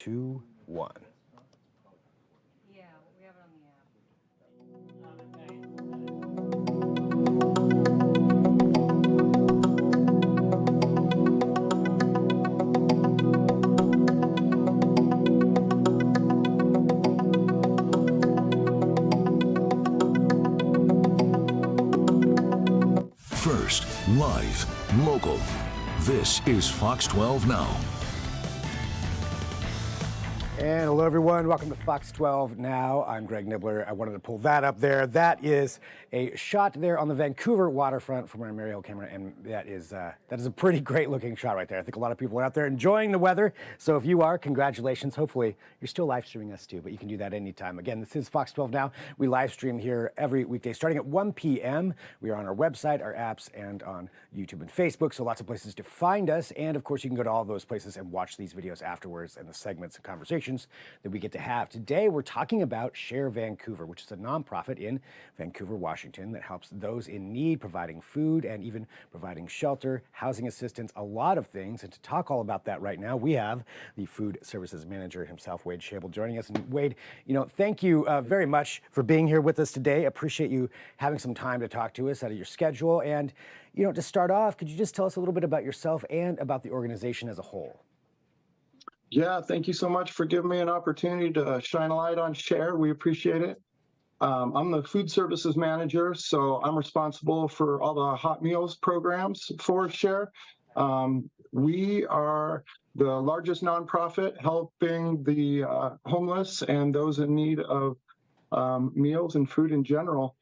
2, 1. Yeah, we have it on the app. First, live, local. This is Fox 12 Now. And hello, everyone. Welcome to Fox 12 Now. I'm Greg Nibbler. I wanted to pull that up there. That is a shot there on the Vancouver waterfront from our Mariel camera, and that is a pretty great looking shot right there. I think a lot of people are out there enjoying the weather. So if you are, congratulations. Hopefully you're still live streaming us too, but you can do that anytime. Again, this is Fox 12 Now. We live stream here every weekday starting at 1 p.m. We are on our website, our apps, and on YouTube and Facebook. So lots of places to find us. And of course, you can go to all those places and watch these videos afterwards and the segments and conversations that we get to have. Today, we're talking about Share Vancouver, which is a nonprofit in Vancouver, Washington, that helps those in need, providing food and even providing shelter, housing assistance, a lot of things. And to talk all about that right now, we have the food services manager himself, Wade Schaible, joining us. And Wade, thank you very much for being here with us today. Appreciate you having some time to talk to us out of your schedule. And, to start off, could you just tell us a little bit about yourself and about the organization as a whole? Yeah, thank you so much for giving me an opportunity to shine a light on Share. We appreciate it. I'm the food services manager, so I'm responsible for all the hot meals programs for Share. We are the largest nonprofit helping the homeless and those in need of meals and food in general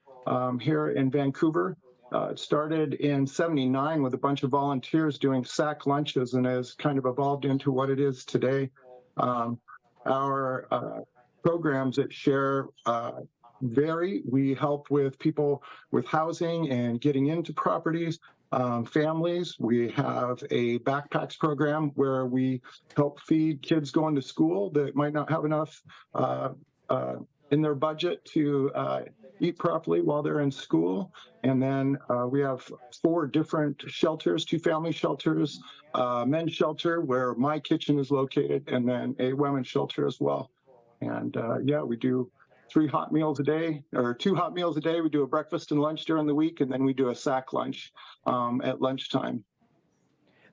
here in Vancouver. It started in '79 with a bunch of volunteers doing sack lunches and has kind of evolved into what it is today. Our programs at Share vary. We help with people with housing and getting into properties, families. We have a backpacks program where we help feed kids going to school that might not have enough in their budget to eat properly while they're in school. And then we have 4 different shelters, 2 family shelters, men's shelter where my kitchen is located, and then a women's shelter as well. And we do 3 hot meals a day, or 2 hot meals a day. We do a breakfast and lunch during the week, and then we do a sack lunch at lunchtime.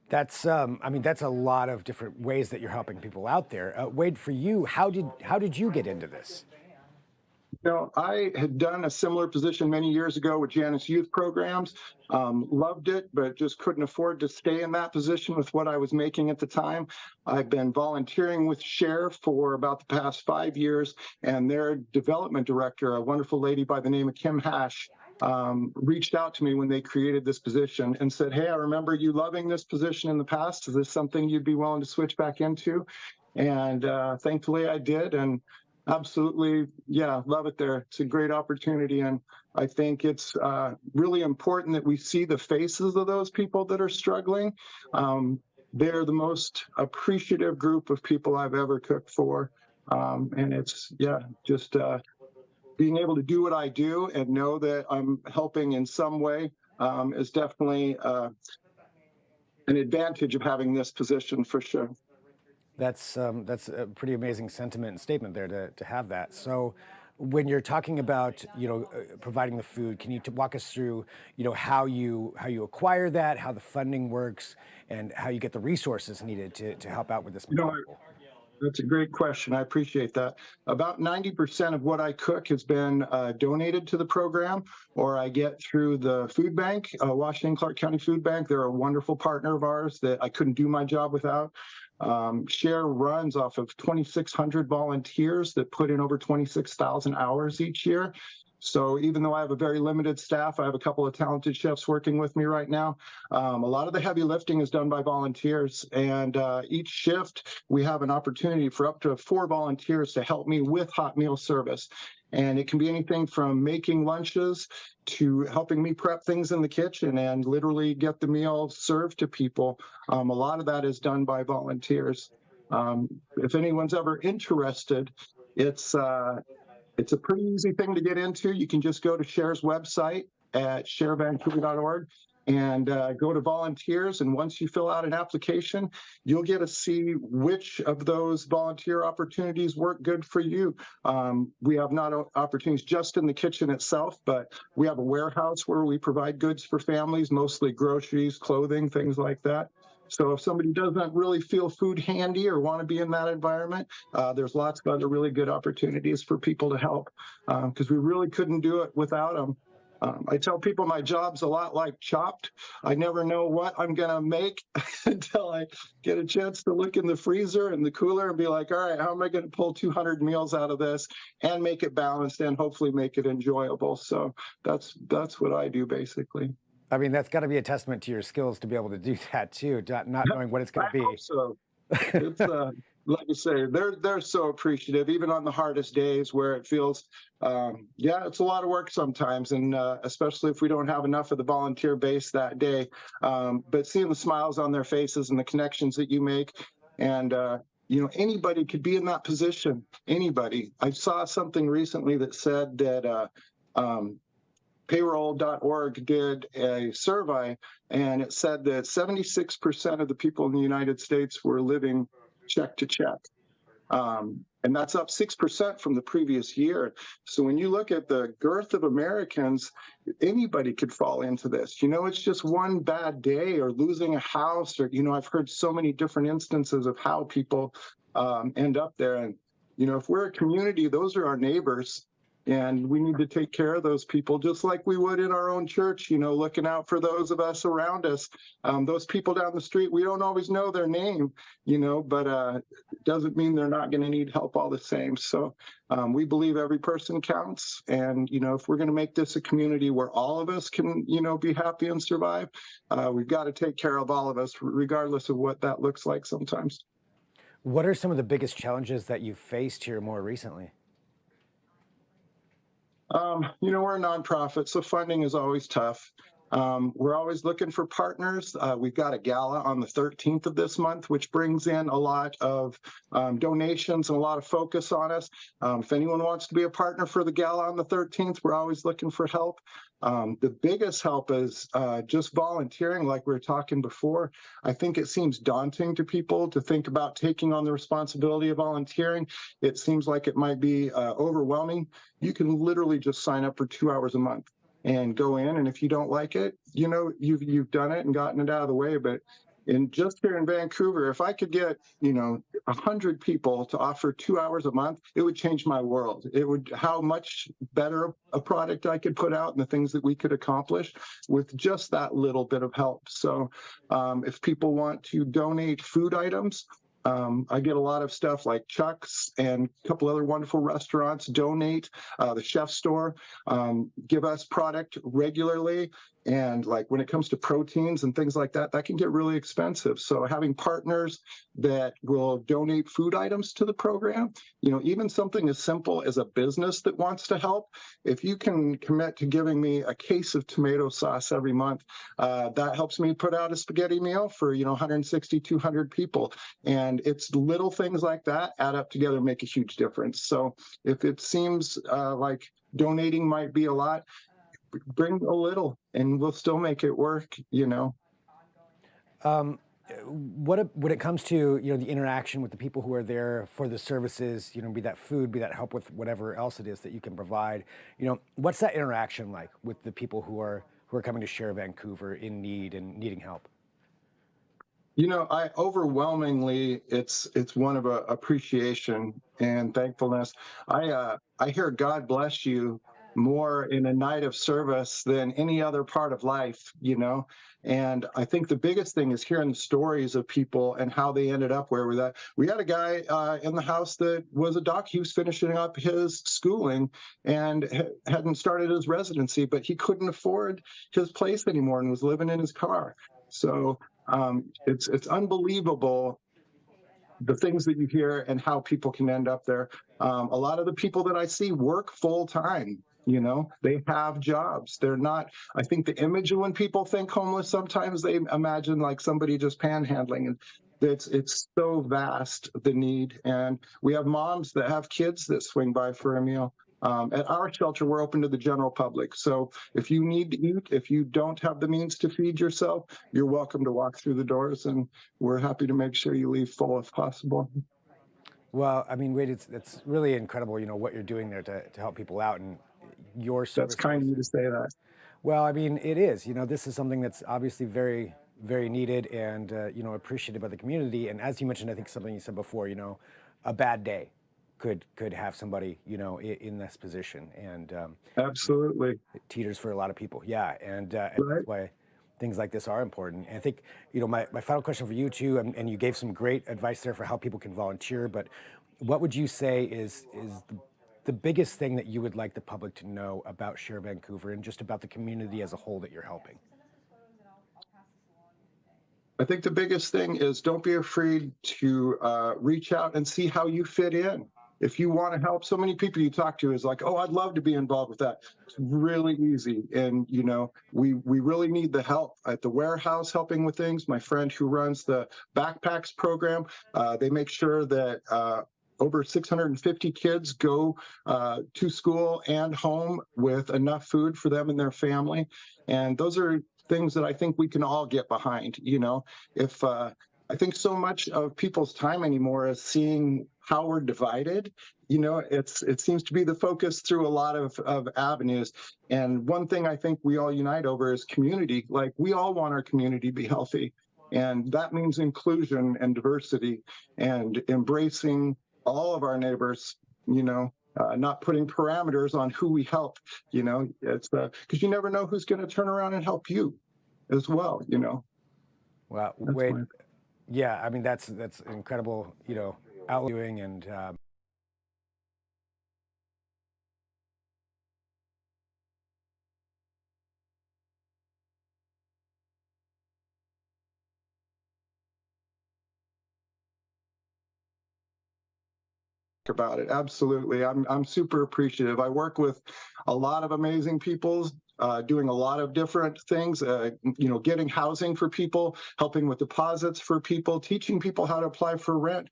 That's a lot of different ways that you're helping people out there. Wade, for you, how did you get into this? I had done a similar position many years ago with Janus Youth Programs, loved it, but just couldn't afford to stay in that position with what I was making at the time. I've been volunteering with Share for about the past 5 years, and their development director, a wonderful lady by the name of Kim Hash, reached out to me when they created this position and said, "Hey, I remember you loving this position in the past. Is this something you'd be willing to switch back into?" And thankfully I did, and absolutely, yeah, love it there. It's a great opportunity, and I think it's really important that we see the faces of those people that are struggling. They're the most appreciative group of people I've ever cooked for, and it's, just being able to do what I do and know that I'm helping in some way is definitely an advantage of having this position for sure. That's a pretty amazing sentiment and statement there to have that. So when you're talking about, providing the food, can you walk us through, how you acquire that, how the funding works, and how you get the resources needed to help out with this? That's a great question. I appreciate that. About 90% of what I cook has been donated to the program, or I get through the food bank, Washington Clark County Food Bank. They're a wonderful partner of ours that I couldn't do my job without. Share runs off of 2,600 volunteers that put in over 26,000 hours each year. So even though I have a very limited staff, I have a couple of talented chefs working with me right now. A lot of the heavy lifting is done by volunteers, and each shift we have an opportunity for up to 4 volunteers to help me with hot meal service. And it can be anything from making lunches to helping me prep things in the kitchen and literally get the meal served to people. A lot of that is done by volunteers. If anyone's ever interested, it's a pretty easy thing to get into. You can just go to Share's website at sharevancouver.org and go to volunteers. And once you fill out an application, you'll get to see which of those volunteer opportunities work good for you. We have not opportunities just in the kitchen itself, but we have a warehouse where we provide goods for families, mostly groceries, clothing, things like that. So if somebody doesn't really feel food handy or want to be in that environment, there's lots of other really good opportunities for people to help, because we really couldn't do it without them. I tell people my job's a lot like Chopped. I never know what I'm going to make until I get a chance to look in the freezer and the cooler and be like, all right, how am I going to pull 200 meals out of this and make it balanced and hopefully make it enjoyable? So that's what I do, basically. I mean, that's got to be a testament to your skills to be able to do that too, not knowing what it's going to be. I hope so. It's like I say, they're so appreciative, even on the hardest days where it feels, it's a lot of work sometimes, and especially if we don't have enough of the volunteer base that day. But seeing the smiles on their faces and the connections that you make, and anybody could be in that position. Anybody. I saw something recently that said that. Payroll.org did a survey, and it said that 76% of the people in the United States were living check to check. And that's up 6% from the previous year. So when you look at the girth of Americans, anybody could fall into this. It's just one bad day or losing a house, or, I've heard so many different instances of how people end up there. And, if we're a community, those are our neighbors. And we need to take care of those people just like we would in our own church, looking out for those of us around us. Those people down the street, we don't always know their name, but it doesn't mean they're not going to need help all the same. So we believe every person counts. And, if we're going to make this a community where all of us can, be happy and survive, we've got to take care of all of us, regardless of what that looks like sometimes. What are some of the biggest challenges that you've faced here more recently? We're a nonprofit, so funding is always tough. We're always looking for partners. We've got a gala on the 13th of this month, which brings in a lot of donations and a lot of focus on us. If anyone wants to be a partner for the gala on the 13th, we're always looking for help. The biggest help is just volunteering, like we were talking before. I think it seems daunting to people to think about taking on the responsibility of volunteering. It seems like it might be overwhelming. You can literally just sign up for 2 hours a month and go in, and if you don't like it, you've done it and gotten it out of the way. But just here in Vancouver, if I could get 100 people to offer 2 hours a month, it would change my world. It would, how much better a product I could put out and the things that we could accomplish with just that little bit of help. So if people want to donate food items, I get a lot of stuff like Chuck's and a couple other wonderful restaurants donate, the Chef Store, give us product regularly. And like when it comes to proteins and things like that, that can get really expensive. So having partners that will donate food items to the program, even something as simple as a business that wants to help, if you can commit to giving me a case of tomato sauce every month, that helps me put out a spaghetti meal for, 160, 200 people. And it's little things like that add up together and make a huge difference. So if it seems like donating might be a lot, bring a little and we'll still make it work, When it comes to, the interaction with the people who are there for the services, be that food, be that help with whatever else it is that you can provide, what's that interaction like with the people who are coming to share Vancouver in need and needing help? I overwhelmingly, it's one of appreciation and thankfulness. I hear God bless you more in a night of service than any other part of life, and I think the biggest thing is hearing the stories of people and how they ended up where we're at. We had a guy in the house that was a doc. He was finishing up his schooling and hadn't started his residency, but he couldn't afford his place anymore and was living in his car. So it's unbelievable the things that you hear and how people can end up there. A lot of the people that I see work full time. They have jobs. They're not, I think the image of when people think homeless, sometimes they imagine like somebody just panhandling, and it's so vast, the need. And we have moms that have kids that swing by for a meal. At our shelter, we're open to the general public. So if you need to eat, if you don't have the means to feed yourself, you're welcome to walk through the doors, and we're happy to make sure you leave full if possible. Well, I mean, Wade, it's really incredible, what you're doing there to help people out, and your That's service. kind of you to say that. Well, I mean, it is. This is something that's obviously very, very needed and, appreciated by the community. And as you mentioned, I think something you said before, a bad day could have somebody, in this position. And Absolutely. it teeters for a lot of people. Yeah. And Right. that's why things like this are important. And I think, my final question for you too, and you gave some great advice there for how people can volunteer, but what would you say is the biggest thing that you would like the public to know about Share Vancouver and just about the community as a whole that you're helping? I think the biggest thing is don't be afraid to reach out and see how you fit in. If you want to help, so many people you talk to is like, oh, I'd love to be involved with that. It's really easy. And, we really need the help at the warehouse helping with things. My friend who runs the backpacks program, they make sure that over 650 kids go to school and home with enough food for them and their family. And those are things that I think we can all get behind. If I think so much of people's time anymore is seeing how we're divided. It seems to be the focus through a lot of avenues. And one thing I think we all unite over is community. Like, we all want our community to be healthy. And that means inclusion and diversity and embracing all of our neighbors, not putting parameters on who we help. It's because you never know who's going to turn around and help you as well. Well, That's Wade, my- yeah, I mean, that's incredible, outviewing and about it. Absolutely. I'm super appreciative. I work with a lot of amazing people, doing a lot of different things, getting housing for people, helping with deposits for people, teaching people how to apply for rent.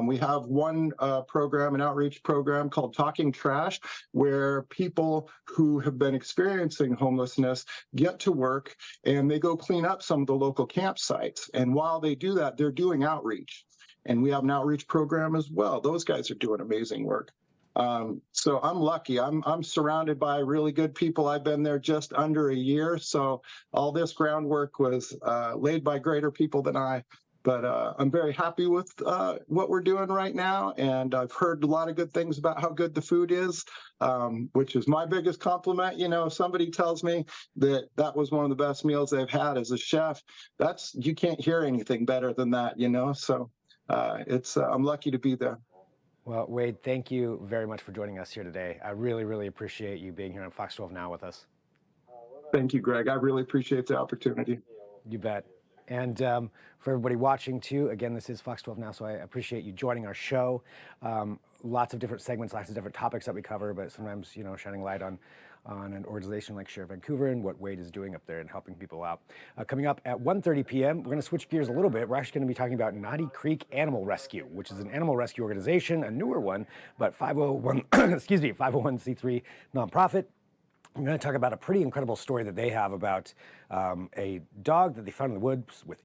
We have one program, an outreach program called Talking Trash, where people who have been experiencing homelessness get to work and they go clean up some of the local campsites. And while they do that, they're doing outreach. And we have an outreach program as well. Those guys are doing amazing work. So I'm lucky. I'm surrounded by really good people. I've been there just under a year. So all this groundwork was laid by greater people than I. But I'm very happy with what we're doing right now. And I've heard a lot of good things about how good the food is, which is my biggest compliment. If somebody tells me that was one of the best meals they've had as a chef, you can't hear anything better than that, So I'm lucky to be there. well, Wade, thank you very much for joining us here today. I really, really appreciate you being here on Fox 12 Now with us. Thank you, Greg. I really appreciate the opportunity. You bet. And for everybody watching too, again, this is Fox 12 Now, so I appreciate you joining our show. Lots of different segments, lots of different topics that we cover, but sometimes, shining light on an organization like Share Vancouver and what Wade is doing up there and helping people out. Coming up at 1:30 p.m., we're going to switch gears a little bit. We're actually going to be talking about Naughty Creek Animal Rescue, which is an animal rescue organization, a newer one, but 501c3 nonprofit. I'm going to talk about a pretty incredible story that they have about a dog that they found in the woods with